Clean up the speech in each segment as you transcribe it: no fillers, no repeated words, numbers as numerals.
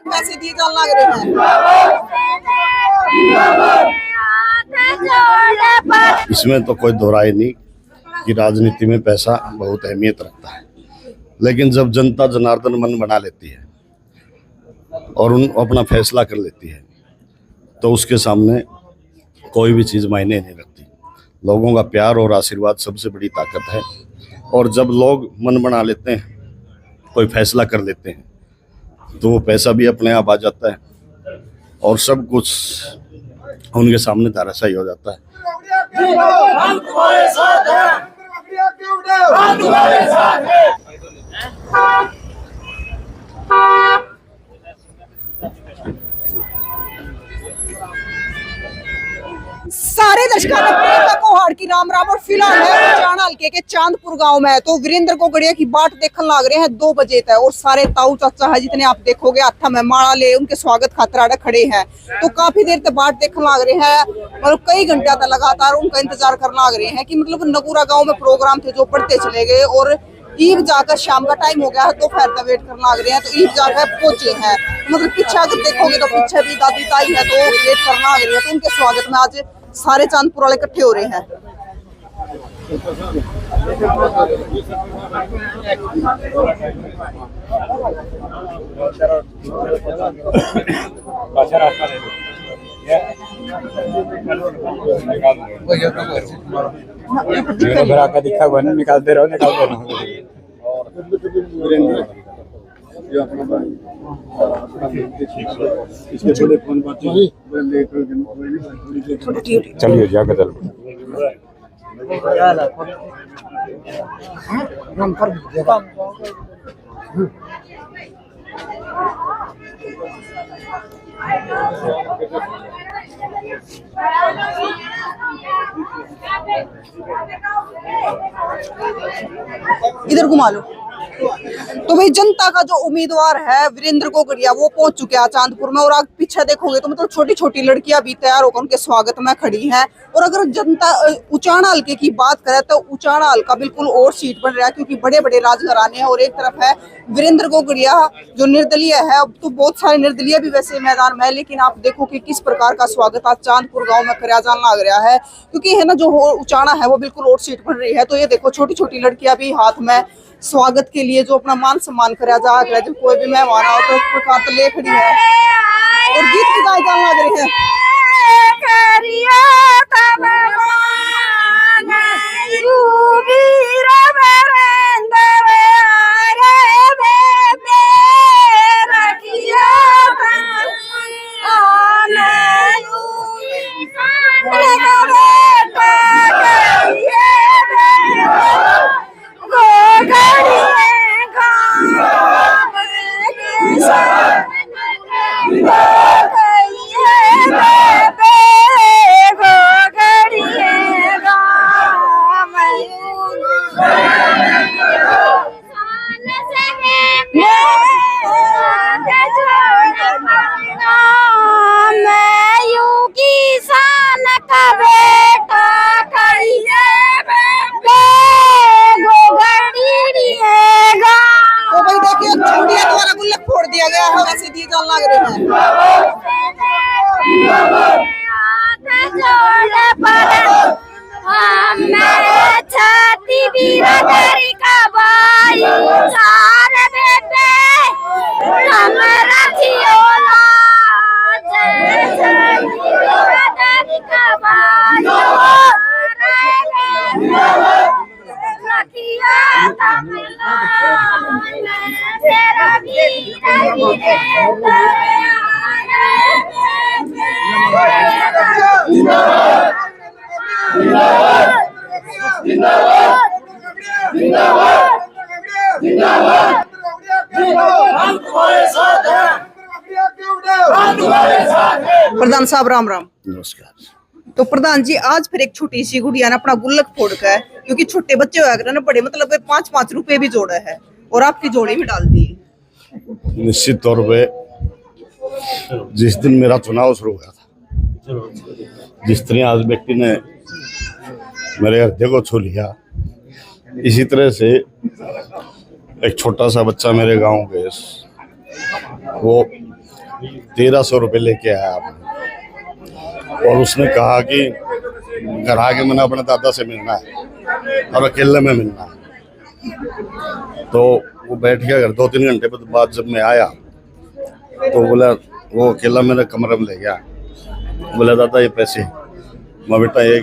पैसे दिए जाने लग रहे हैं। इसमें तो कोई दोहराई नहीं कि राजनीति में पैसा बहुत अहमियत रखता है, लेकिन जब जनता जनार्दन मन बना लेती है और उन अपना फैसला कर लेती है तो उसके सामने कोई भी चीज़ मायने नहीं रखती। लोगों का प्यार और आशीर्वाद सबसे बड़ी ताकत है, और जब लोग मन बना लेते हैं, कोई फैसला कर लेते हैं, तो वो पैसा भी अपने आप आ जाता है और सब कुछ उनके सामने धराशायी हो जाता है। हम तुम्हारे साथ हैं। हम तुम्हारे साथ हैं। सारे दर्शकों को प्रियंका कोहाड़ की राम राम। और फिलहाल है उचाना हल्के के चांदपुर गांव में, तो वीरेंद्र कोगड़िया की बाट देखने लग रहे हैं 2 बजे तक, और सारे ताऊ चाचा है जितने आप देखोगे हाथा में माला ले उनके स्वागत खातिर खड़े हैं। तो काफी देर तक बाट देखने लग रहे हैं, मतलब कई घंटा तक लगातार उनका इंतजार करने लग रहे हैं कि मतलब नगुरा गाँव में प्रोग्राम थे जो बढ़ते चले गए, और ईद जाकर शाम का टाइम हो गया है, दोपहर तक वेट करने लग रहे हैं। तो ईद जाकर पहुंचे हैं, मतलब पीछे अगर देखोगे तो पीछे भी दादी ताई है तो वेट करने लग रही है। तो उनके स्वागत में आज सारे चांदपुर वाले इकट्ठे हो रहे हैं। दिखा हुआ नहीं, निकालते रहो निकालते रहो। चलिए जाकर चल इधर घुमा लो। तो भाई जनता का जो उम्मीदवार है वीरेंद्र कोगड़िया वो पहुंच चुके हैं चांदपुर में, और आप पीछे देखोगे तो मतलब छोटी छोटी लड़कियां भी तैयार होकर उनके स्वागत में खड़ी हैं। और अगर जनता उचाना हल्के की बात करे तो उचाना हल्का बिल्कुल और सीट बन रहा है, क्योंकि बड़े बड़े राजघराने हैं, और एक तरफ है वीरेंद्र कोगड़िया जो निर्दलीय है। अब तो बहुत सारे निर्दलीय भी वैसे मैदान में है, लेकिन आप देखो कि किस प्रकार का स्वागत आज चांदपुर गाँव में कराया जाने लग रहा है, क्योंकि है ना जो उचाना है वो बिल्कुल और सीट बन रही है। तो ये देखो छोटी छोटी लड़कियां भी हाथ में स्वागत के लिए जो अपना मान सम्मान कराया जा रहा है, जब कोई भी मेहमान आओ तो उस प्रकार तो ले खड़ी है, और गीत भी गाए जाने लग रहे हैं। फोड़ दिया गया है, वैसे दिए जाने लग रहे हैं। प्रधान साहब राम राम। नमस्कार। तो प्रधान जी आज फिर एक छोटी सी गुड़िया ने अपना गुल्लक फोड़ का है, क्योंकि छोटे बच्चे हुआ ना बड़े मतलब 5-5 रुपए भी जोड़े है, और आपकी जोड़ी भी डाल दी। निश्चित तौर पे जिस दिन मेरा चुनाव शुरू हुआ था, जिस तरह आज व्यक्ति ने मेरे हृदय को छू लिया, इसी तरह से एक छोटा सा बच्चा मेरे गांव के वो 1300 रुपये लेके आया आपने, और उसने कहा कि घर आके मैंने अपने दादा से मिलना है और अकेले में मिलना है। तो वो बैठ गया घर। 2-3 घंटे बाद जब मैं आया तो बोला, वो अकेला मेरे कमरे में ले गया, बोला दादा ये पैसे। मैं बेटा ये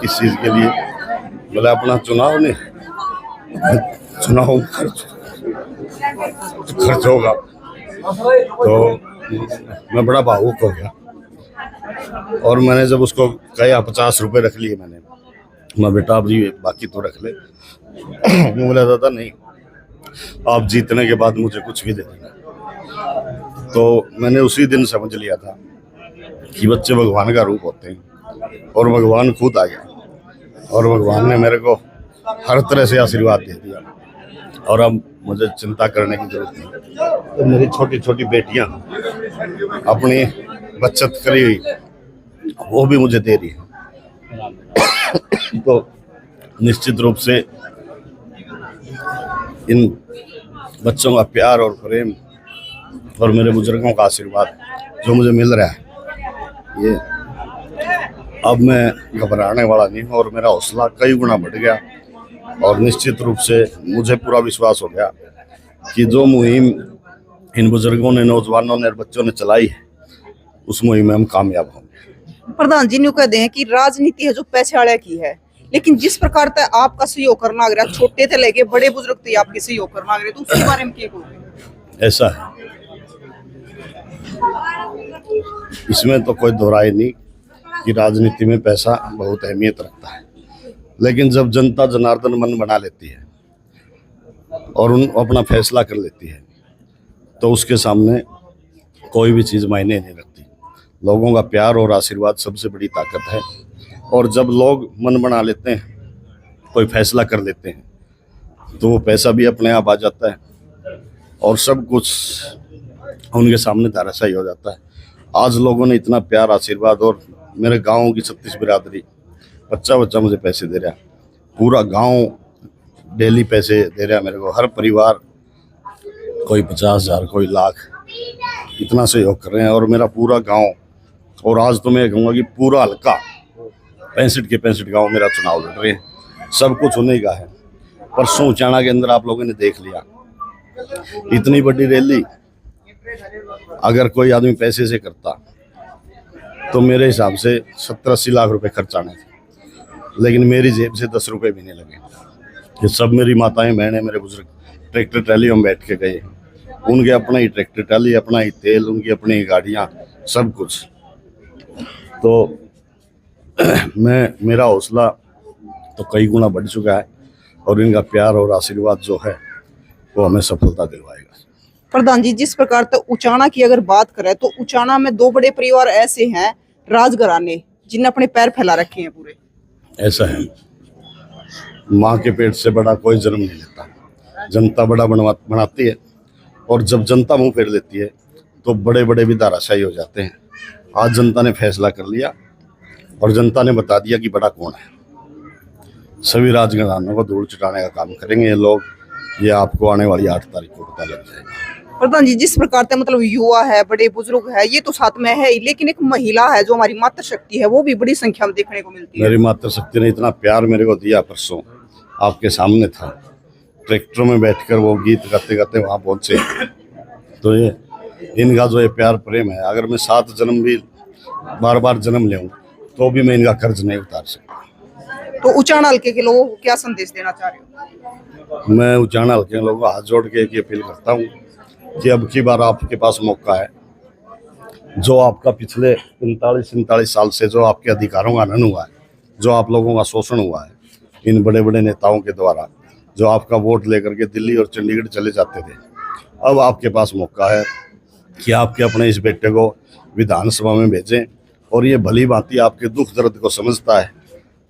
किस चीज़ के लिए? बोला अपना चुनाव नहीं, चुनाव खर्च होगा। तो मैं बड़ा भावुक हो गया, और मैंने जब उसको कहा 50 रुपये रख लिए मैंने, मैं बेटा अब जी बाकी तो रख ले। बोला दादा नहीं, आप जीतने के बाद मुझे कुछ भी दे देना। तो मैंने उसी दिन समझ लिया था कि बच्चे भगवान का रूप होते हैं, और भगवान खुद आ गया, और भगवान ने मेरे को हर तरह से आशीर्वाद दे दिया, और अब मुझे चिंता करने की जरूरत नहीं। तो मेरी छोटी छोटी बेटियां अपनी बचत करी हुई वो भी मुझे दे रही है। तो निश्चित रूप से इन बच्चों का प्यार और प्रेम और मेरे बुजुर्गों का आशीर्वाद जो मुझे मिल रहा है, ये अब मैं घबराने वाला नहीं हूँ, और मेरा हौसला कई गुना बढ़ गया। और निश्चित रूप से मुझे पूरा विश्वास हो गया कि जो मुहिम इन बुजुर्गों ने, नौजवानों ने और बच्चों ने चलाई है, उस मुहिम में हम कामयाब होंगे। प्रधान जी ने कहते हैं कि राजनीति है जो पैसे वाले की है, लेकिन जिस प्रकार से आपका सहयोग करना आ रहा, छोटे से लेके बड़े बुजुर्ग थे आपके सहयोग करना आ रहे, तो उसके बारे में क्या कहोगे? ऐसा है, इसमें तो कोई दोहराई नहीं कि राजनीति में पैसा बहुत अहमियत रखता है, लेकिन जब जनता जनार्दन मन बना लेती है और उन अपना फैसला कर लेती है, तो उसके सामने कोई भी चीज़ मायने नहीं रखती। लोगों का प्यार और आशीर्वाद सबसे बड़ी ताकत है, और जब लोग मन बना लेते हैं, कोई फैसला कर लेते हैं, तो वो पैसा भी अपने आप आ जाता है, और सब कुछ उनके सामने धराशायी हो जाता है। आज लोगों ने इतना प्यार, आशीर्वाद, और मेरे गाँव की 36 बिरादरी बच्चा मुझे पैसे दे रहा है, पूरा गांव डेली पैसे दे रहा है मेरे को, हर परिवार कोई 50,000 कोई लाख, इतना सहयोग कर रहे हैं, और मेरा पूरा गांव, और आज तो मैं कहूँगा कि पूरा हल्का 65 के 65 गांव मेरा चुनाव लड़ रहे हैं। सब कुछ उन्हीं का है। परसों उचाना के अंदर आप लोगों ने देख लिया, इतनी बड़ी रैली अगर कोई आदमी पैसे से करता तो मेरे हिसाब से 70-80 लाख रुपए खर्च आने थे, लेकिन मेरी जेब से 10 रुपए भी नहीं लगे। ये सब मेरी माताएं, बहनें, मेरे बुजुर्ग ट्रैक्टर ट्रैली में बैठ के गए, उनके अपना ही ट्रैक्टर ट्रैली, अपना ही तेल, उनकी अपनी ही गाड़ियाँ, सब कुछ। तो मेरा हौसला तो कई गुना बढ़ चुका है, और इनका प्यार और आशीर्वाद जो है वो हमें सफलता दिलवाएगा। प्रधान जी, जिस प्रकार से उचाना की अगर बात करें तो उचाना में 2 बड़े परिवार ऐसे हैं, राजघराने, जिन्हें अपने पैर फैला रखे हैं पूरे। ऐसा है, माँ के पेट से बड़ा कोई जन्म नहीं लेता, जनता बड़ा बनाती है, और जब जनता मुंह फेर लेती है तो बड़े बड़े भी धाराशायी हो जाते हैं। आज जनता ने फैसला कर लिया, और जनता ने बता दिया कि बड़ा कौन है। सभी राजघरानों को धूल चटाने का काम करेंगे ये लोग, ये आपको आने वाली 8 तारीख को पता लग जाएगा। प्रधान जी, जिस प्रकार से मतलब युवा है, बड़े बुजुर्ग है, ये तो साथ में है ही, लेकिन एक महिला है जो हमारी मातृशक्ति है, वो भी बड़ी संख्या में देखने को मिलती है। मेरी मातृशक्ति ने इतना प्यार मेरे को दिया, परसों आपके सामने था, ट्रैक्टरों में बैठकर वो गीत गाते गाते वहाँ पहुँचे। तो ये इनका जो ये प्यार प्रेम है, अगर मैं 7 जन्म भी बार बार जन्म लेऊँ तो भी मैं इनका कर्ज नहीं उतार सकता। तो उचाना हल्के के लोगों को क्या संदेश देना चाह रहे हो? मैं उचाना हल्के के लोगों को हाथ जोड़ के एक अपील करता हूँ कि अब की बार आपके पास मौका है। जो आपका पिछले 45-47 साल से जो आपके अधिकारों का हनन हुआ है, जो आप लोगों का शोषण हुआ है इन बड़े बड़े नेताओं के द्वारा, जो आपका वोट लेकर के दिल्ली और चंडीगढ़ चले जाते थे, अब आपके पास मौका है कि आपके अपने इस बेटे को विधानसभा में भेजें, और ये भली भांति आपके दुख दर्द को समझता है,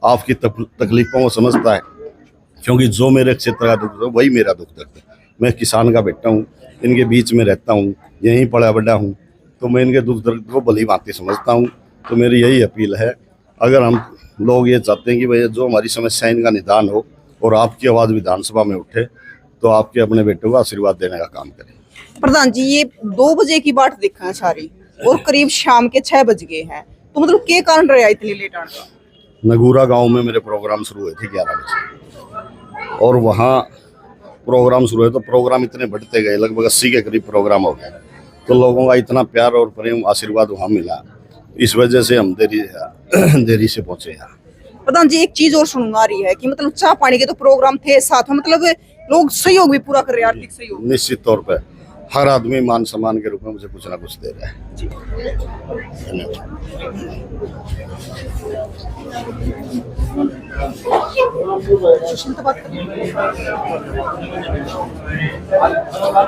आपकी तकलीफों को समझता है, क्योंकि जो मेरे क्षेत्र का दुख है वही मेरा दुख दर्द है। मैं किसान का बेटा हूँ, इनके बीच में रहता हूँ, यहीं पला बड़ा हूँ, तो मैं इनके दुख दर्द को भली भांति समझता हूँ। तो मेरी यही अपील है, अगर हम लोग ये चाहते हैं कि भाई जो हमारी समस्या इनका निदान हो और आपकी आवाज़ विधानसभा में उठे, तो आपके अपने बेटों को आशीर्वाद देने का काम करें। प्रधान जी ये 2 बजे की बाट देखा है सारी और करीब शाम के 6 बज गए हैं, तो मतलब क्या कारण रहा इतनी लेट आने का? नगूरा गांव में मेरे प्रोग्राम शुरू हुए थे 11 बजे, और वहाँ प्रोग्राम शुरू हुए तो प्रोग्राम इतने बढ़ते गए, लगभग 80 के करीब प्रोग्राम हो गए। तो लोगों का इतना प्यार और प्रेम आशीर्वाद वहाँ मिला, इस वजह से हम देरी से पहुंचे यहाँ। प्रधान जी एक चीज और सुनना आ रही है कि मतलब चाय पानी के तो प्रोग्राम थे साथ में, मतलब लोग सहयोग भी पूरा कर रहे हैं, आर्थिक सहयोग। निश्चित तौर पे हर आदमी मान सम्मान के रूप में मुझे कुछ ना कुछ दे रहा है।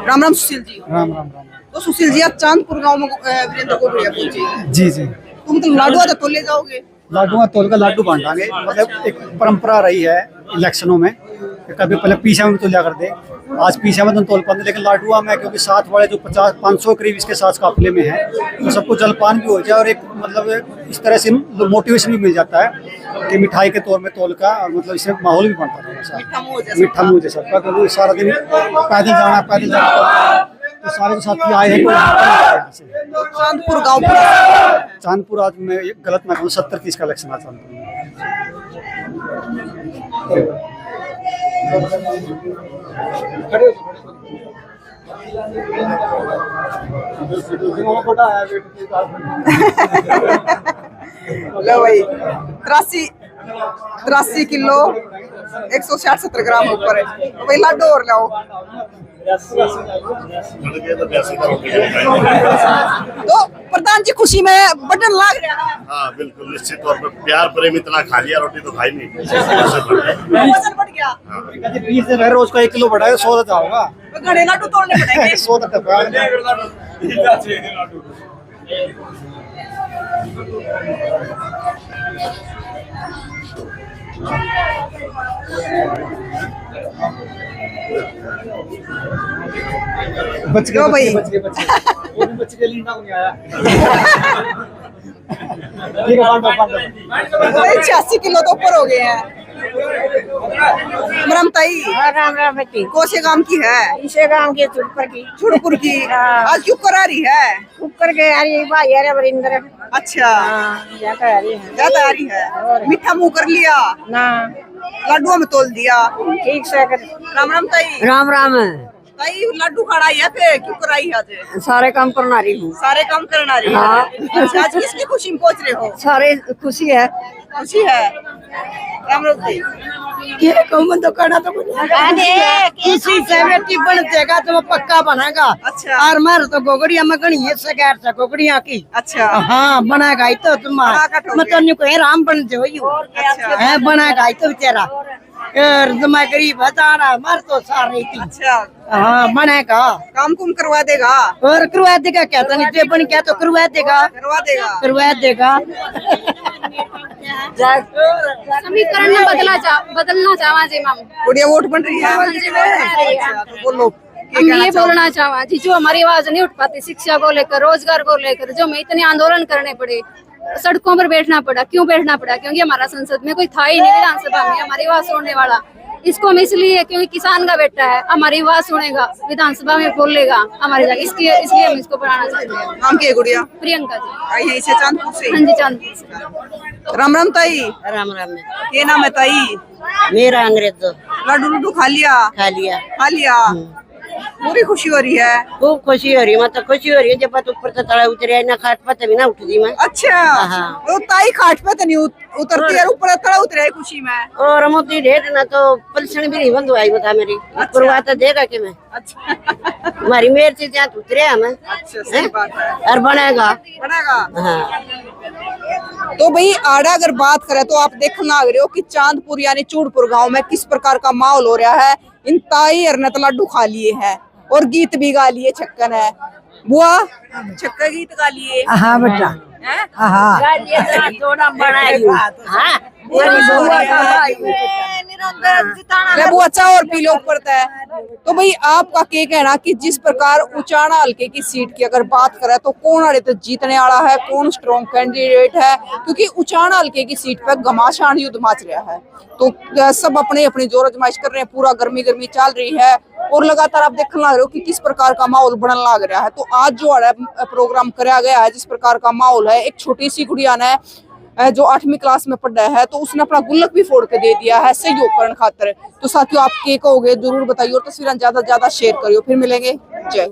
राम राम सुशील जी। राम राम राम। तो सुशील जी आप चांदपुर गांव में वीरेंद्र को पहुंचे। जी जी। तो मतलब लाडू तो ले जाओगे? लाडू तोल का लाडू बांटांगे, मतलब एक परंपरा रही है इलेक्शनों में, कभी पहले पीछे में तो लिया कर दे, आज पीछे में तो तोल पाते, लेकिन लाडुआ में क्योंकि साथ वाले जो 50-500 करीब इसके साथ काफिले में है, तो सबको जलपान भी हो जाए और एक मतलब इस तरह से मोटिवेशन भी मिल जाता है कि मिठाई के तौर में तोल का, और मतलब इसमें माहौल भी बनता है मीठा मुँह जैसा, क्योंकि सारा दिन पैदल जाना तो सारे जो साथी आए हैं। चांदपुर गांव चांदपुर आज में गलत ना कहूँ 70-30 का इलेक्शन है चांदपुर में। लो भाई 83 किलो 160-70 ग्राम ऊपर है, तो भाई लाडू और लाओ। तो प्रधान जी खुशी में बटन लाग रहा है। हाँ बिल्कुल, निश्चित तौर पर प्यार प्रेम इतना खा लिया, रोटी तो खाई नहीं। वजन बढ़ गया। 20 दिन है, रोज का 1 किलो बढ़ाए 100 तक होगा। घड़े लाडू तोड़ने पड़ेंगे। 100 तक बच गए भाई, वो भी बच के लीना को नहीं आया। ठीक है, 86 किलो तो ऊपर हो गए हैं। ताई राम राम बेटी। कोसे गांव की है? इसे गांव के छुड़पुर की। आज क्यों करा रही है? कुकर के आ रही भाई यार वरिंदर। अच्छा ज्यादा आ रही है। मीठा मुंह कर लिया ना, लाडुआ में तोल दिया। ठीक से कर। राम राम ताई। राम राम। ताई लाडू खड़ाई है पे क्यों कराई आज? सारे काम करना रही हूँ। सारे काम करना रही है। अच्छा, आज किसकी खुशी में पहुंच रहे हो? सारे खुशी है। खुशी है। राम राम ताई। ये कौन तो करना तो किसी से बेटी बन जाएगा तो पक्का बनेगा। अच्छा। और मार तो गोगड़िया में गणी है सगैर से गोगड़िया की। अच्छा हाँ बनाएगा तो तुम्हारा मतलब कोई राम बन जाओ। अच्छा है बनाएगा तो बेचारा मैं गरीब है मर तो सारे थी। अच्छा हाँ बनाएगा, काम कुम करवा देगा। और करवा देगा क्या तो नहीं बन क्या तो करवा देगा समीकरण में बदलना चाहवा जी माम गुड़िया वोट बन रही है। अच्छा, तो बोलो हम ये बोलना चाहवा जी, जो हमारी आवाज नहीं उठ पाती शिक्षा को लेकर, रोजगार को लेकर, जो हमें इतने आंदोलन करने पड़े, सड़कों पर बैठना पड़ा, क्यों बैठना पड़ा? क्योंकि हमारा संसद में कोई था ही नहीं विधानसभा में हमारी आवाज सुनने वाला। इसको हम इसलिए क्योंकि किसान का बेटा है, हमारी आवाज सुनेगा, विधानसभा में बोलेगा हमारे जाके, इसलिए हम इसको बढ़ाना चाहते हैं। नाम क्या है गुड़िया? प्रियंका जी। आई है इसे चांदपुर से? हाँ जी चांदपुर से। राम राम ताई। राम राम। ये नाम है ताई? मेरा अंग्रेज लाडू खा लिया पूरी खुशी हो रही है? खूब खुशी हो रही है, मतलब खुशी हो रही है जब ऊपर तो तला उतरे ना खाट पर तभी ना उठती मैं। अच्छा तो ताई खाट पे तो नहीं उतरती है, ऊपर तला उतरे है खुशी में। और मोती ढेर ना तो पलसण भी नहीं बंद आई बता मेरी। करवा तो देगा कि मैं। अच्छा हमारी मेर से जहाँ उतरे हमें। अच्छा सही बात है। और बनेगा हाँ। तो भाई आड़ा अगर बात करें तो आप देखने लग रहे हो कि चांदपुर यानी चूड़पुर गांव में किस प्रकार का माहौल हो रहा है। इन ताई और तो लाडू खा लिए हैं और गीत भी गा लिए। छक्कन है बुआ, छक्का गीत गा लिए। हाँ बेटा बुआ चाह और पी लो पड़ता है। तो भाई आपका क्या कहना कि जिस प्रकार उचाना हल्के की सीट की अगर बात करें तो कौन आड़े तो जीतने वाला है, कौन स्ट्रॉन्ग कैंडिडेट है? क्योंकि उचाना हल्के की सीट पर घमासान युद्ध मच रहा है, तो सब अपने अपनी जोर आजमाइश कर रहे हैं। पूरा गर्मी चल रही है और लगातार आप देखने लग रहे हो कि किस प्रकार का माहौल बनने लग रहा है। तो आज जो है प्रोग्राम कराया गया है, जिस प्रकार का माहौल है, एक छोटी सी गुड़िया ने जो 8वीं क्लास में पढ़ रहा है, तो उसने अपना गुल्लक भी फोड़ के दे दिया है सहयोग करने खातिर। तो साथियों, आप क्या कहोगे जरूर बताइए और तस्वीरें ज्यादा से ज्यादा शेयर करियो। फिर मिलेंगे, जय।